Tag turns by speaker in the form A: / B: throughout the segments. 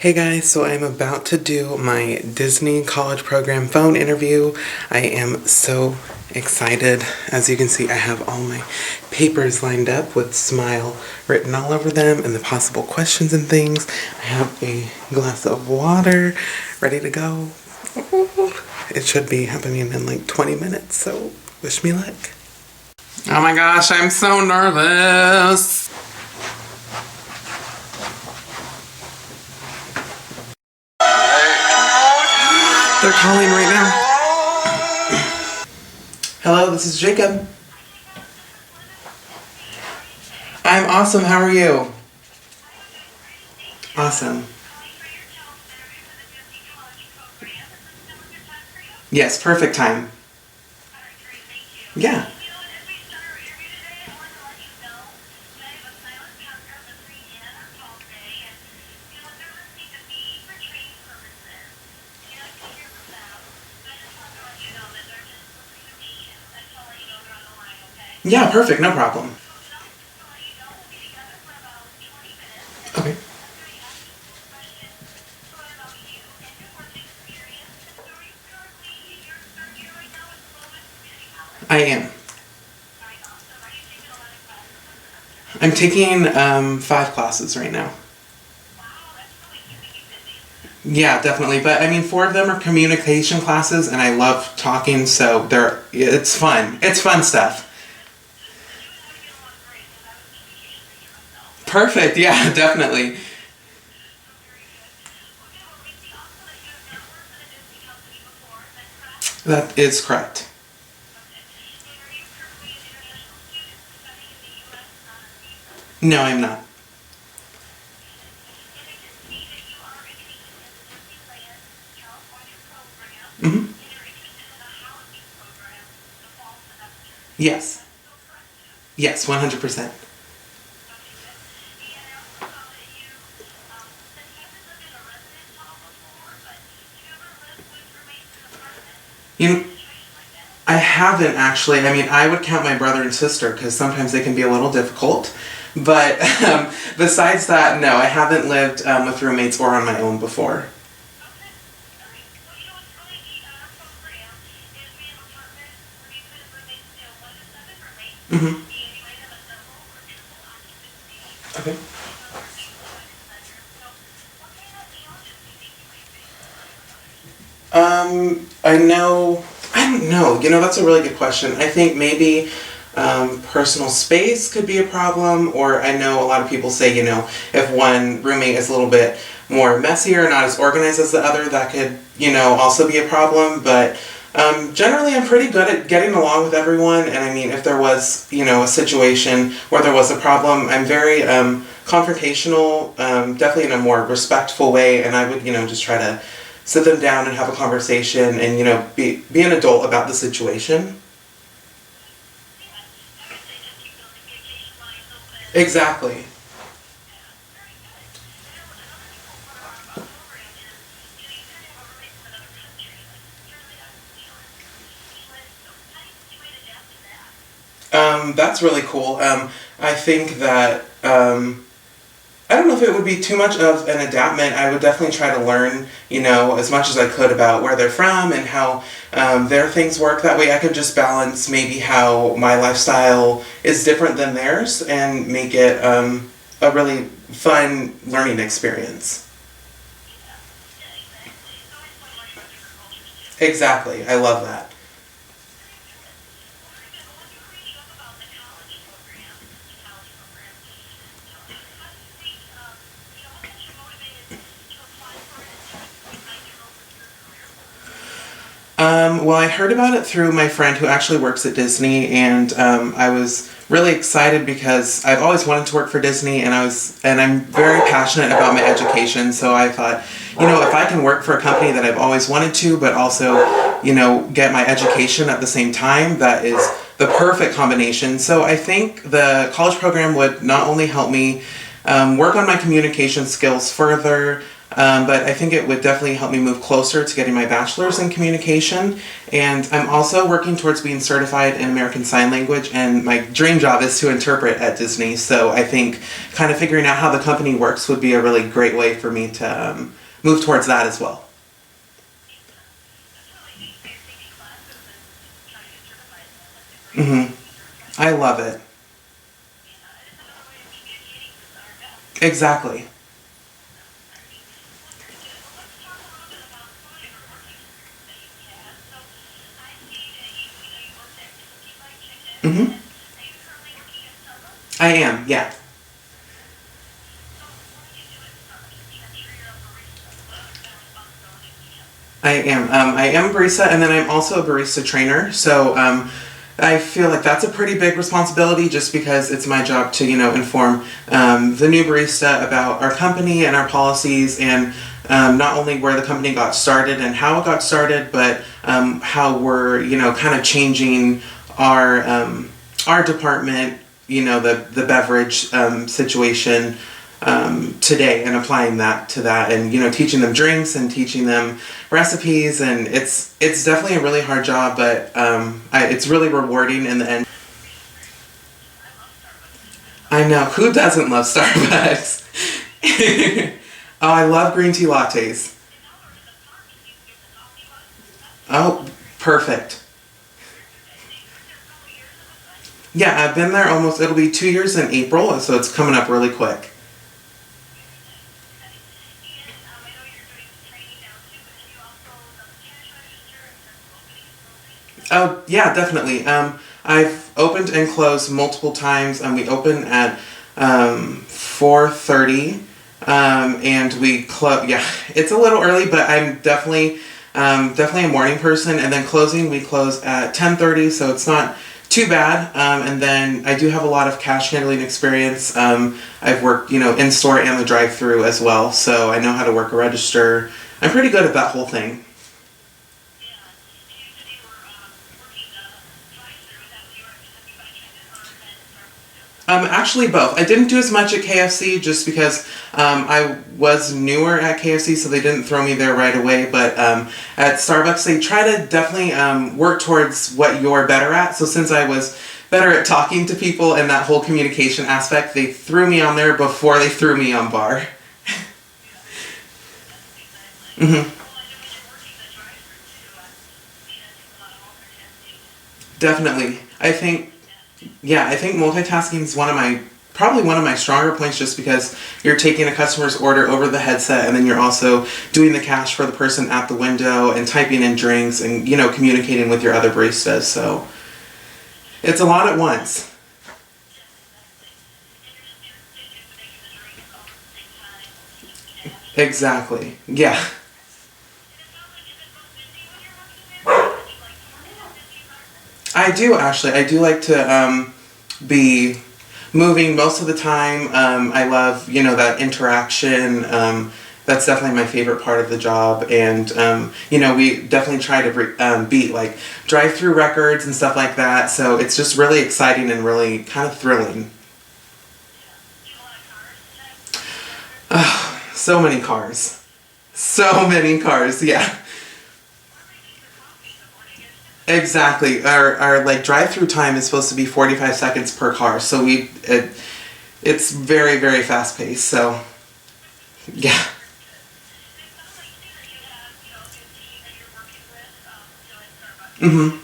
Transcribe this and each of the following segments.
A: Hey guys, so I'm about to do my Disney College Program phone interview. I am so excited. As you can see, I have all my papers lined up with Smile written all over them and the possible questions and things. I have a glass of water ready to go. It should be happening in like 20 minutes, so wish me luck. Oh my gosh, I'm so nervous. They're calling right now. Hello, this is Jacob. I'm awesome, how are you? Awesome. Yes, perfect time. Yeah. Yeah, perfect, no problem. Okay. I am. I'm taking 5 classes right now. Yeah, definitely. But I mean, 4 of them are communication classes, and I love talking, so it's fun. It's fun stuff. Perfect. Yeah, definitely. That is correct. No, I'm not. Hmm. Yes. Yes, 100%. You know, I haven't actually. I mean, I would count my brother and sister because sometimes they can be a little difficult. But besides that, no, I haven't lived with roommates or on my own before. Hmm. Okay. I don't know. That's a really good question. I think maybe personal space could be a problem, or I know a lot of people say, if one roommate is a little bit more messy or not as organized as the other, that could, also be a problem. But generally, I'm pretty good at getting along with everyone, and I mean, if there was, a situation where there was a problem, I'm very confrontational, definitely in a more respectful way, and I would, just try to sit them down and have a conversation and, be an adult about the situation. Exactly. That's really cool. I think that I don't know if it would be too much of an adaptment. I would definitely try to learn, as much as I could about where they're from and how their things work. That way I could just balance maybe how my lifestyle is different than theirs and make it a really fun learning experience. Exactly. I love that. Well, I heard about it through my friend who actually works at Disney, and I was really excited because I've always wanted to work for Disney, and I'm very passionate about my education. So I thought, if I can work for a company that I've always wanted to, but also, get my education at the same time, that is the perfect combination. So I think the college program would not only help me work on my communication skills further, but I think it would definitely help me move closer to getting my bachelor's in communication. And I'm also working towards being certified in American Sign Language, and my dream job is to interpret at Disney. So I think kind of figuring out how the company works would be a really great way for me to move towards that as well. Mm-hmm. I love it. Exactly. Mm-hmm. I am, yeah. I am a barista, and then I'm also a barista trainer. So I feel like that's a pretty big responsibility, just because it's my job to, inform the new barista about our company and our policies, and not only where the company got started and how it got started, but how we're, kind of changing our department, the beverage situation today, and applying that to that, and teaching them drinks and teaching them recipes. And it's definitely a really hard job, but it's really rewarding in the end. I know, who doesn't love Starbucks? Oh, I love green tea lattes. Oh, perfect. Yeah, I've been there almost, it'll be 2 years in April, so it's coming up really quick. Oh, yeah, definitely. I've opened and closed multiple times. We open at 4:30, and we close. Yeah, it's a little early, but I'm definitely a morning person. And then closing, we close at 10:30, so it's not too bad. And then I do have a lot of cash handling experience. I've worked, in store and the drive-through as well, so I know how to work a register. I'm pretty good at that whole thing. Actually both. I didn't do as much at KFC, just because I was newer at KFC, so they didn't throw me there right away. But at Starbucks, they try to definitely work towards what you're better at. So since I was better at talking to people and that whole communication aspect, they threw me on there before they threw me on bar. Hmm. Definitely. I think multitasking is probably one of my stronger points, just because you're taking a customer's order over the headset, and then you're also doing the cash for the person at the window and typing in drinks, and communicating with your other baristas. So it's a lot at once. Exactly. Yeah. I do, actually. I do like to be moving most of the time. I love, that interaction. That's definitely my favorite part of the job. And, we definitely try to beat like drive-through records and stuff like that. So it's just really exciting and really kind of thrilling. So many cars. So many cars, yeah. Exactly. Our like drive-through time is supposed to be 45 seconds per car. So it's very, very fast paced. So yeah. Mhm.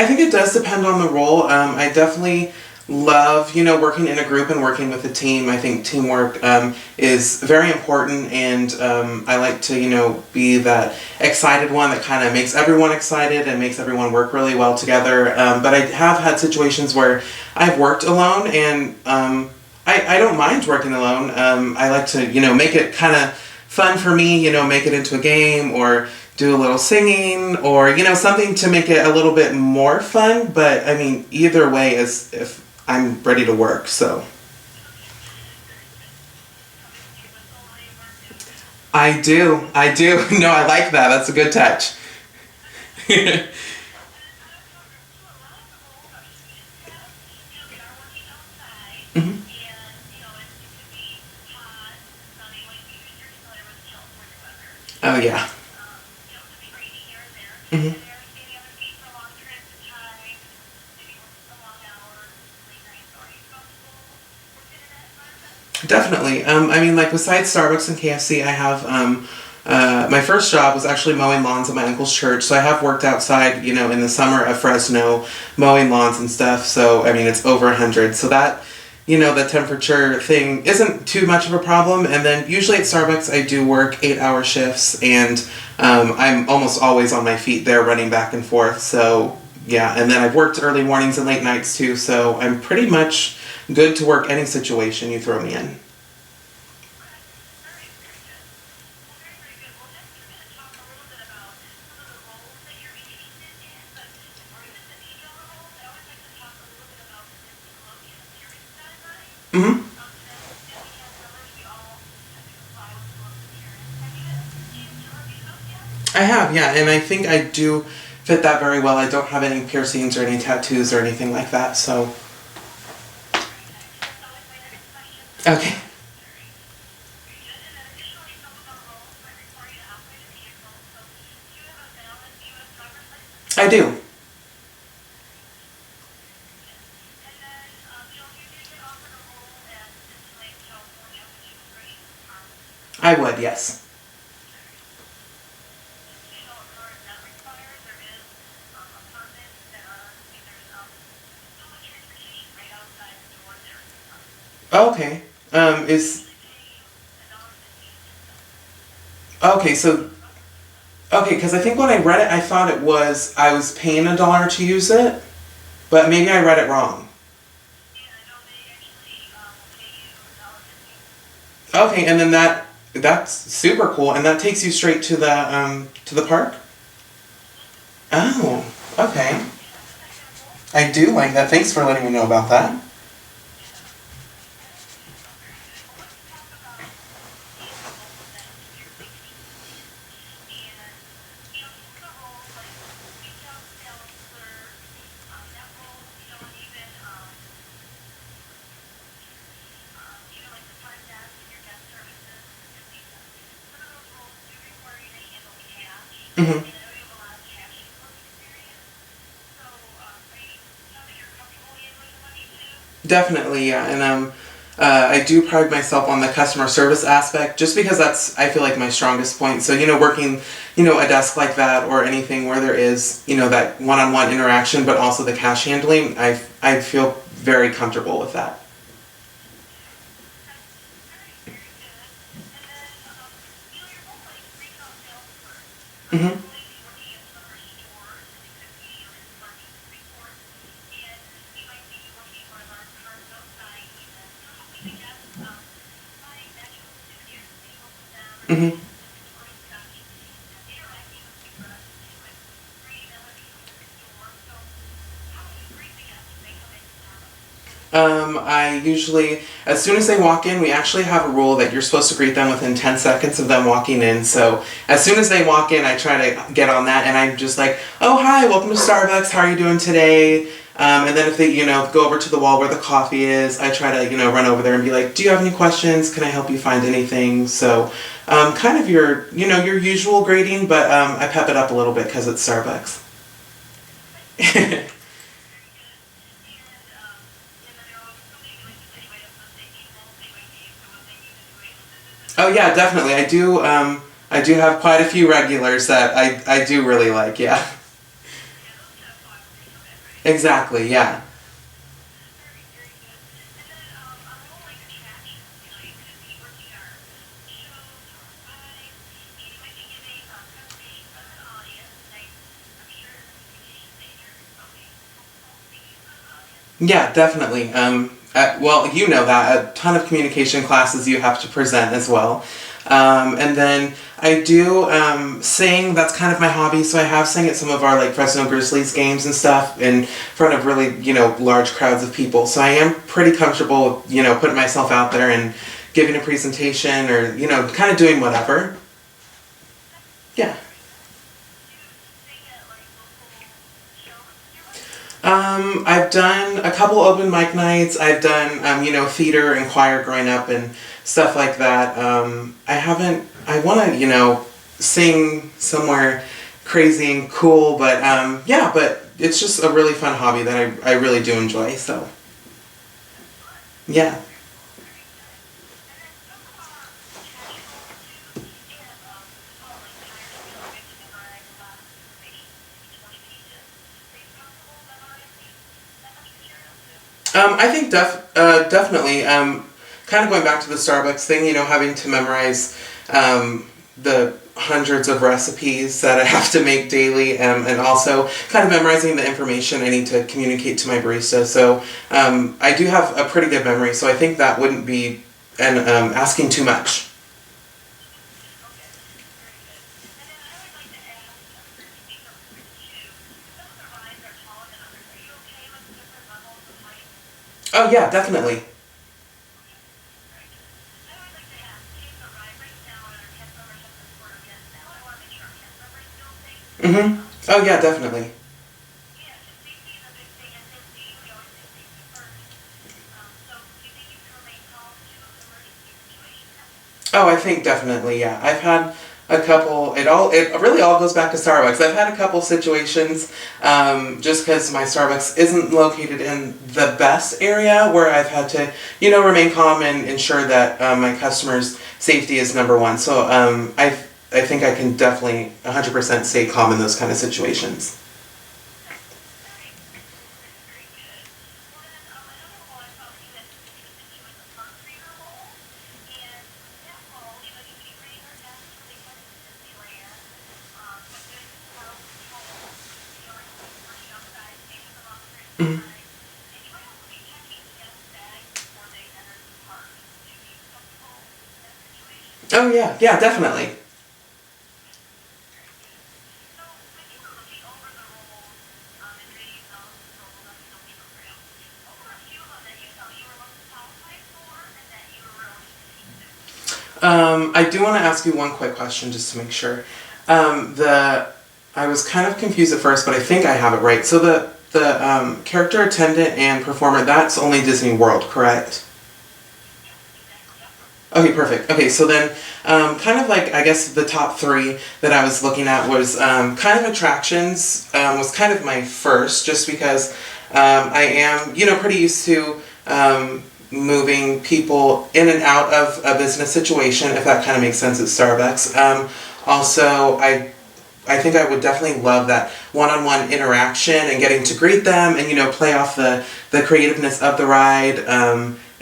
A: I think it does depend on the role. I definitely love, working in a group and working with a team. I think teamwork is very important, and I like to, be that excited one that kind of makes everyone excited and makes everyone work really well together. But I have had situations where I've worked alone, and I don't mind working alone. I like to, make it kind of fun for me, make it into a game, or do a little singing, or something to make it a little bit more fun. But I mean, either way is if I'm ready to work. So I do. No, I like that. That's a good touch. Mhm. Oh yeah. Mhm. Definitely. I mean, like besides Starbucks and KFC, I have my first job was actually mowing lawns at my uncle's church. So I have worked outside, in the summer at Fresno, mowing lawns and stuff. So I mean, it's over 100. So that, the temperature thing isn't too much of a problem. And then usually at Starbucks, I do work 8-hour shifts, and I'm almost always on my feet there, running back and forth. So yeah, and then I've worked early mornings and late nights too. So I'm pretty much good to work any situation you throw me in. Hmm. I have, yeah, and I think I do fit that very well. I don't have any piercings or any tattoos or anything like that, so. Okay. I do. I would, yes. Okay. Is okay. So okay, because I think when I read it, I thought it was I was paying $1 to use it, but maybe I read it wrong. Okay, and then that's super cool, and that takes you straight to the park. Oh, okay. I do like that. Thanks for letting me know about that. Hmm. Definitely, yeah, and I do pride myself on the customer service aspect, just because that's I feel like my strongest point. So working, a desk like that or anything where there is, that one-on-one interaction, but also the cash handling, I feel very comfortable with that. Hmm. Hmm. I usually, as soon as they walk in, we actually have a rule that you're supposed to greet them within 10 seconds of them walking in. So as soon as they walk in, I try to get on that, and I'm just like, oh, hi, welcome to Starbucks. How are you doing today? And then if they, go over to the wall where the coffee is, I try to, run over there and be like, do you have any questions? Can I help you find anything? So kind of your usual greeting, but I pep it up a little bit because it's Starbucks. Oh yeah, definitely. I do. I do have quite a few regulars that I do really like. Yeah. Exactly. Yeah. Yeah, definitely. Well, you know that a ton of communication classes you have to present as well. And then I do sing. That's kind of my hobby. So I have sang at some of our like Fresno Grizzlies games and stuff in front of really large crowds of people. So I am pretty comfortable putting myself out there and giving a presentation or kind of doing whatever. Yeah. I've done a couple open mic nights. I've done, theater and choir growing up and stuff like that. I want to, sing somewhere crazy and cool, but yeah, but it's just a really fun hobby that I really do enjoy, so yeah. I think definitely. Kind of going back to the Starbucks thing, having to memorize the hundreds of recipes that I have to make daily, and also kind of memorizing the information I need to communicate to my barista. So I do have a pretty good memory, so I think that wouldn't be asking too much. Oh yeah, definitely. Mm-hmm. Oh yeah, definitely. Oh, I think definitely, yeah. I've had a couple. It really all goes back to Starbucks. I've had a couple situations, just because my Starbucks isn't located in the best area, where I've had to, remain calm and ensure that my customers' safety is number one. So I think I can definitely 100% stay calm in those kind of situations. Mhm. Oh yeah, yeah, definitely. I do want to ask you one quick question just to make sure. The I was kind of confused at first, but I think I have it right. So the character attendant and performer, that's only Disney World, correct? Okay, perfect. Okay, so then kind of like I guess the top three that I was looking at was kind of attractions was kind of my first, just because I am pretty used to moving people in and out of a business situation, if that kind of makes sense at Starbucks. Also, I think I would definitely love that one-on-one interaction and getting to greet them and play off the creativeness of the ride.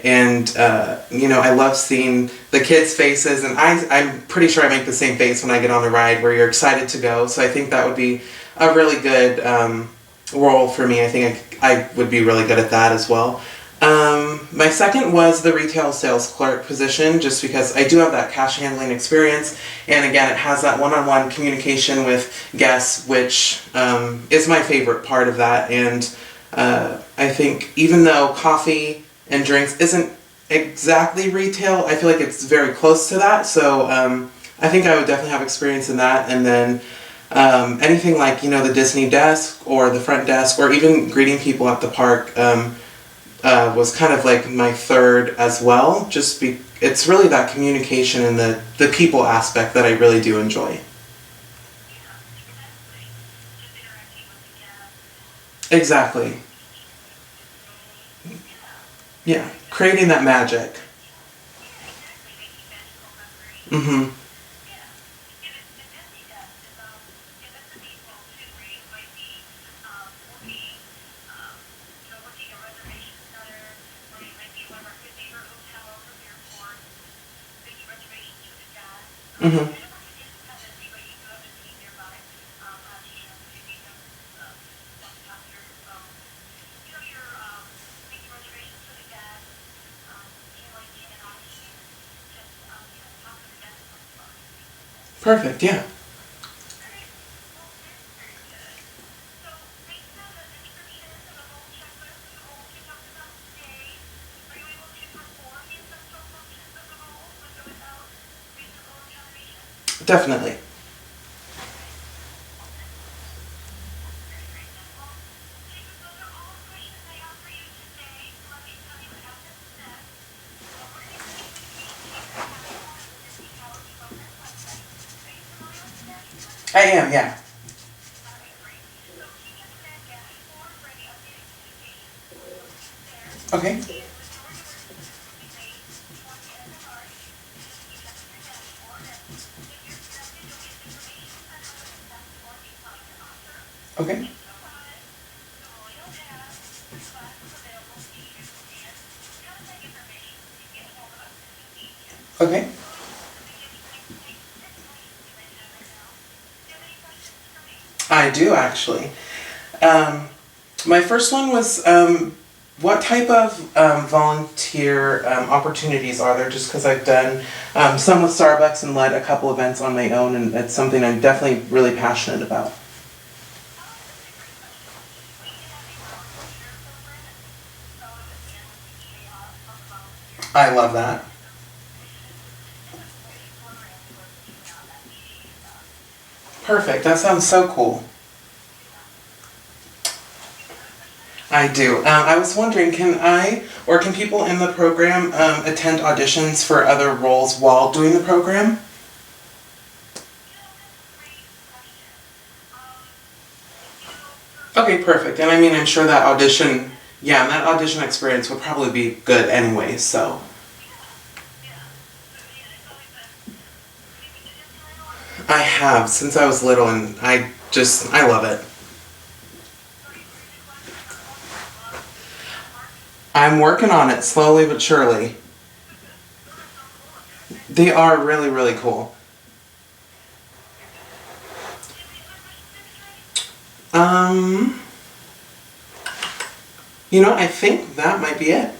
A: And I love seeing the kids' faces, and I'm pretty sure I make the same face when I get on the ride where you're excited to go. So I think that would be a really good role for me. I think I would be really good at that as well. My second was the retail sales clerk position, just because I do have that cash handling experience, and again, it has that one-on-one communication with guests, which is my favorite part of that. And I think even though coffee and drinks isn't exactly retail, I feel like it's very close to that. So I think I would definitely have experience in that. And then anything like the Disney desk or the front desk, or even greeting people at the park. Was kind of like my third as well. It's really that communication and the people aspect that I really do enjoy. Exactly. Yeah, creating that magic. Mm-hmm. Mm-hmm. Perfect. Yeah. Definitely. I am, yeah. Okay. Okay. Okay. I do actually. Um, my first one was what type of volunteer opportunities are there? Just because I've done some with Starbucks and led a couple events on my own, and it's something I'm definitely really passionate about. I love that. Perfect. That sounds so cool. I do. I was wondering, can I or can people in the program attend auditions for other roles while doing the program? Okay, perfect. And I mean, I'm sure that audition, yeah, and that audition experience would probably be good anyway, so. I have since I was little, and I love it. I'm working on it slowly but surely. They are really, really cool. Um, I think that might be it.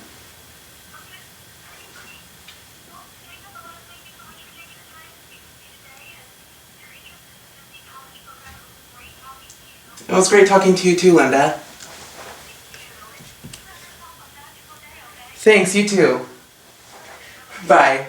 A: It was great talking to you too, Linda. Thanks, you too. Bye.